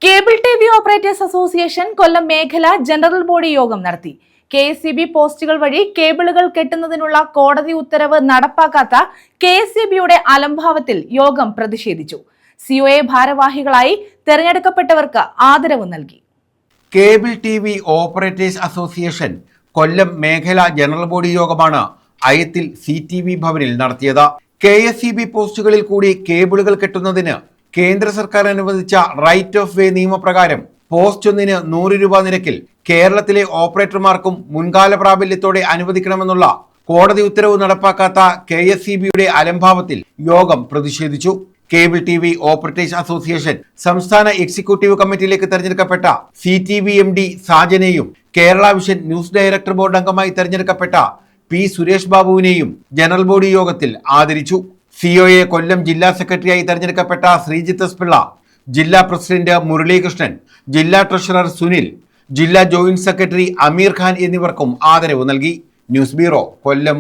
Cable TV operators association കൊല്ലം മേഖല general body യോഗം നടത്തി. കെ.എസ്.ഇ.ബി പോസ്റ്റുകൾ വഴി കേബിളുകൾ കെട്ടുന്നതിനുള്ള കോടതി ഉത്തരവ് നടപ്പാക്കാത്ത കെ.എസ്.ഇ.ബിയുടെ അലംഭാവത്തിൽ യോഗം പ്രതിഷേധിച്ചു. സിഒഎ ഭാരവാഹികളായി തെരഞ്ഞെടുക്കപ്പെട്ടവർക്ക് ആദരവ് നൽകി. കേബിൾ ടിവി ഓപ്പറേറ്റേഴ്സ് അസോസിയേഷൻ കൊല്ലം മേഖല ജനറൽ ബോഡി യോഗമാണ് അയത്തിൽ CTV ഭവനിൽ നടത്തിയത്. കെ.എസ്.ഇ.ബി പോസ്റ്റുകളിൽ കൂടി കേബിളുകൾ കെട്ടുന്നതിന് കേന്ദ്ര സർക്കാർ അനുവദിച്ച റൈറ്റ് ഓഫ് വേ നിയമപ്രകാരം പോസ്റ്റ് ഒന്നിന് 100 രൂപ നിരക്കിൽ കേരളത്തിലെ ഓപ്പറേറ്റർമാർക്കും മുൻകാല പ്രാബല്യത്തോടെ അനുവദിക്കണമെന്നുള്ള കോടതി ഉത്തരവ് നടപ്പാക്കാത്ത കെ.എസ്.ഇ.ബിയുടെ അലംഭാവത്തിൽ യോഗം പ്രതിഷേധിച്ചു. കേബിൾ ടിവി ഓപ്പറേറ്റേഴ്സ് അസോസിയേഷൻ സംസ്ഥാന എക്സിക്യൂട്ടീവ് കമ്മിറ്റിയിലേക്ക് തെരഞ്ഞെടുക്കപ്പെട്ട CTV MD സാജനെയും Kerala vision news director board അംഗമായി തെരഞ്ഞെടുക്കപ്പെട്ട P. സുരേഷ് ബാബുവിനെയും ജനറൽ ബോഡി യോഗത്തിൽ ആദരിച്ചു. സിഒഎ കൊല്ലം ജില്ലാ സെക്രട്ടറിയായി തെരഞ്ഞെടുക്കപ്പെട്ട ശ്രീജിത്ത് എസ് പിള്ള, ജില്ലാ പ്രസിഡന്റ് മുരളീകൃഷ്ണൻ, ജില്ലാ ട്രഷറർ സുനിൽ, ജില്ലാ ജോയിന്റ് സെക്രട്ടറി അമീർ ഖാൻ എന്നിവർക്കും ആദരവ് നൽകി. ന്യൂസ് ബ്യൂറോ, കൊല്ലം.